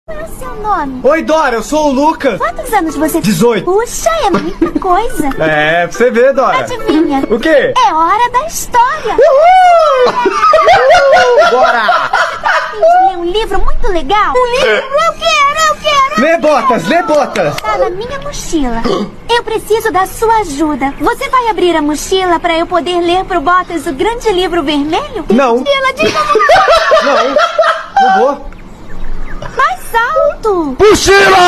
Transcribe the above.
Qual é o seu nome? Oi, Dora, eu sou o Lucas. Quantos anos você tem? 18. Puxa, é muita coisa. É, pra você ver, Dora. Adivinha? O quê? É hora da história. Bora! Fim de ler um livro muito legal? Um livro? Eu quero! Lê botas, lê botas. Tá na minha mochila. Eu preciso da sua ajuda. Você vai abrir a mochila pra eu poder ler pro Botas o grande livro vermelho? Não. Mochila, diga Não vou. mais alto. Mochila!